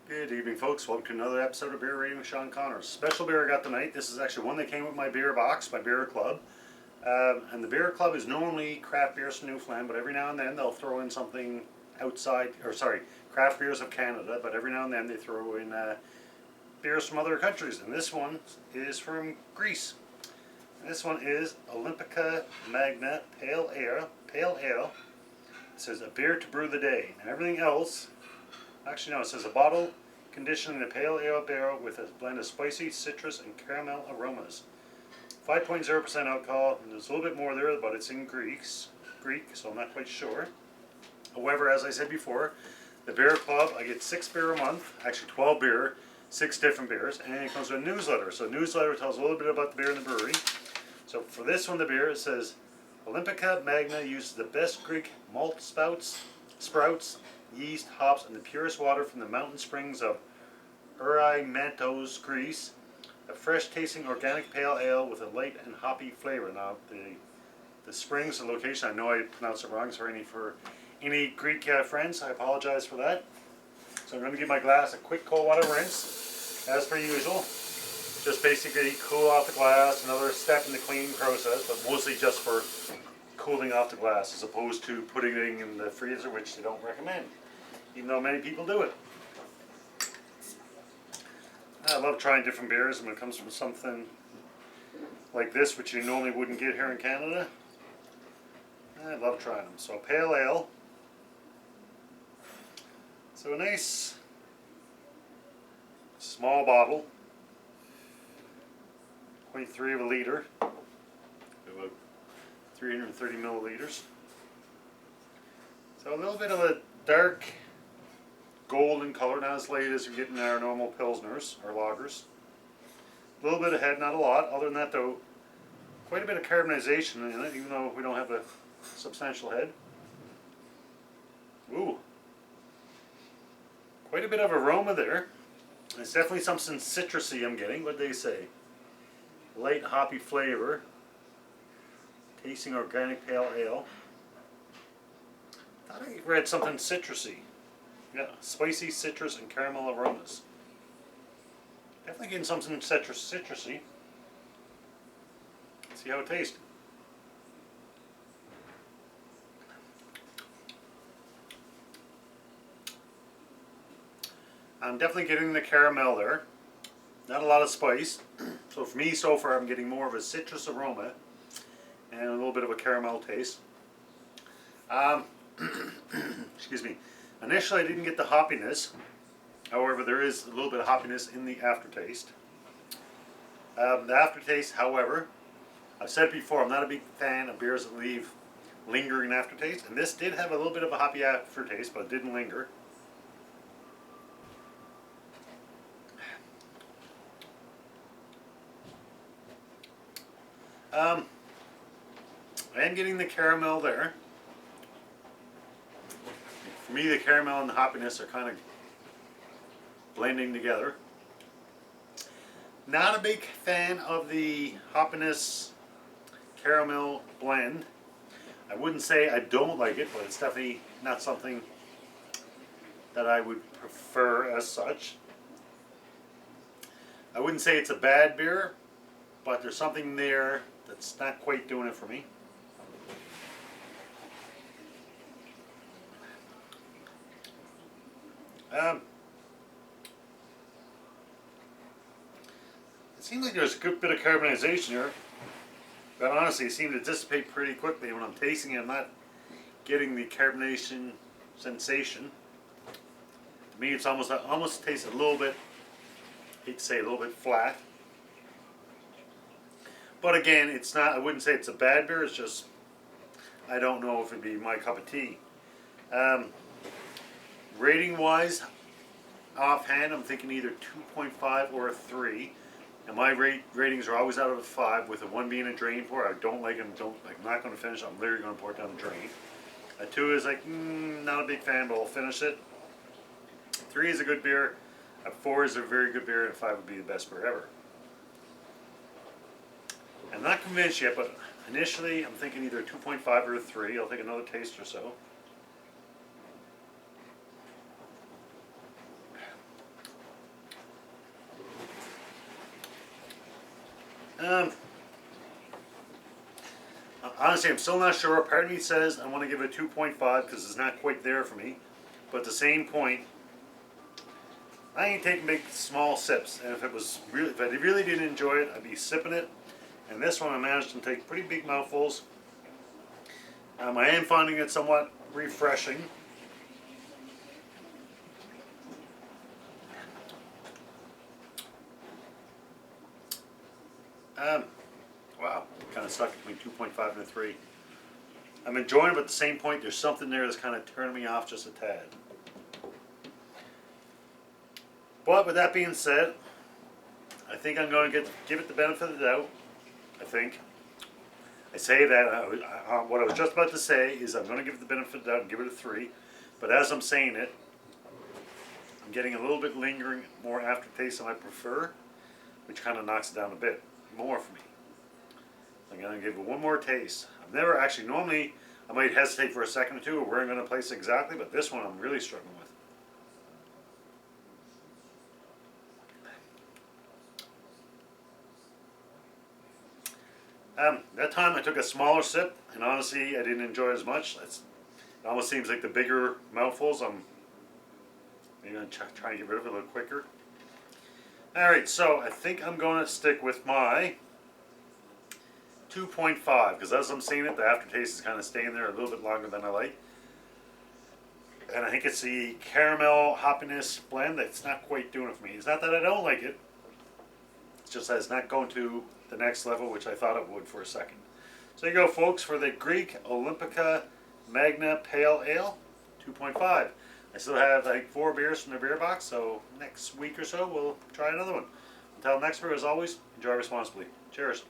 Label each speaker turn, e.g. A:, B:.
A: Good evening, folks. Welcome to another episode of Beer Rating with Sean Connors. Special beer I got tonight. This is actually one that came with my beer box, my beer club. And the beer club is normally craft beers from Newfoundland, but every now and then they'll throw in something craft beers of Canada, but every now and then they throw in beers from other countries. And this one is from Greece. And this one is Olympica Magna Pale Ale. It says a beer to brew the day. And everything else, actually no, it says a bottle conditioned in a pale ale barrel with a blend of spicy, citrus, and caramel aromas. 5.0% alcohol, and there's a little bit more there, but it's in Greek, so I'm not quite sure. However, as I said before, the beer club, I get 6 beer a month, actually 12 beer, 6 different beers, and it comes with a newsletter. So the newsletter tells a little bit about the beer in the brewery. So for this one, the beer, it says, Olympica Magna uses the best Greek malt sprouts, yeast, hops, and the purest water from the mountain springs of Erymantos, Greece. A fresh-tasting organic pale ale with a light and hoppy flavor. Now, the springs, the location, I know I pronounced it wrong, so for any Greek friends, I apologize for that. So I'm going to give my glass a quick cold water rinse, as per usual. Just basically cool off the glass, another step in the cleaning process, but mostly just for cooling off the glass, as opposed to putting it in the freezer, which they don't recommend, even though many people do it. I love trying different beers, and when it comes from something like this, which you normally wouldn't get here in Canada, I love trying them. So pale ale. So a nice small bottle, 0.3 of a liter, about 330 milliliters. So a little bit of a dark golden color, not as light as you get in our normal pilsners or lagers. A little bit of head, not a lot. Other than that, though, quite a bit of carbonization in it, even though we don't have a substantial head. Ooh, quite a bit of aroma there. It's definitely something citrusy I'm getting. What did they say? Light hoppy flavor. Tasting organic pale ale. I thought I read something citrusy. Yeah, spicy, citrus, and caramel aromas. Definitely getting something citrusy. Let's see how it tastes. I'm definitely getting the caramel there. Not a lot of spice. So for me, so far, I'm getting more of a citrus aroma and a little bit of a caramel taste. Excuse me. Initially, I didn't get the hoppiness. However, there is a little bit of hoppiness in the aftertaste. The aftertaste, however, I've said before, I'm not a big fan of beers that leave lingering aftertaste. And this did have a little bit of a hoppy aftertaste, but it didn't linger. I am getting the caramel there. For me, the caramel and the hoppiness are kind of blending together. Not a big fan of the hoppiness caramel blend. I wouldn't say I don't like it, but it's definitely not something that I would prefer as such. I wouldn't say it's a bad beer, but there's something there that's not quite doing it for me. It seems like there's a good bit of carbonization here, but honestly it seems to dissipate pretty quickly. When I'm tasting it, I'm not getting the carbonation sensation. To me, it's almost tastes a little bit, I hate to say, a little bit flat. But again, it's not. I wouldn't say it's a bad beer. It's just I don't know if it'd be my cup of tea. Rating wise, offhand, I'm thinking either 2.5 or a 3. And my ratings are always out of a 5, with a 1 being a drain pour. I don't like them. I'm not going to finish. I'm literally going to pour it down the drain. A 2 is like not a big fan, but I'll finish it. 3 is a good beer. A 4 is a very good beer, and a 5 would be the best beer ever. I'm not convinced yet, but initially I'm thinking either 2.5 or a 3. I'll take another taste or so. honestly, I'm still not sure. Part of me says I want to give it a 2.5 because it's not quite there for me. But at the same point, I ain't taking big, small sips. And if I really didn't enjoy it, I'd be sipping it. And this one, I managed to take pretty big mouthfuls. I am finding it somewhat refreshing. Wow, kind of stuck between 2.5 and a 3. I'm enjoying it, but at the same point, there's something there that's kind of turning me off just a tad. But with that being said, I think I'm going to give it the benefit of the doubt. I think. I say that, what I was just about to say is I'm going to give it the benefit of the doubt and give it a 3. But as I'm saying it, I'm getting a little bit lingering, more aftertaste than I prefer, which kind of knocks it down a bit more for me. I'm going to give it one more taste. I've never actually, normally I might hesitate for a second or two where I'm going to place it exactly, but this one I'm really struggling with. That time I took a smaller sip, and honestly I didn't enjoy it as much. It almost seems like the bigger mouthfuls, I'm going to try and get rid of it a little quicker. Alright, so I think I'm going to stick with my 2.5, because as I'm seeing it, the aftertaste is kind of staying there a little bit longer than I like. And I think it's the caramel hoppiness blend that's not quite doing it for me. It's not that I don't like it, it's just that it's not going to the next level, which I thought it would for a second. So there you go, folks, for the Greek Olympica Magna Pale Ale, 2.5. I still have, I think, 4 beers from the beer box, so next week or so we'll try another one. Until next beer, as always, enjoy responsibly. Cheers.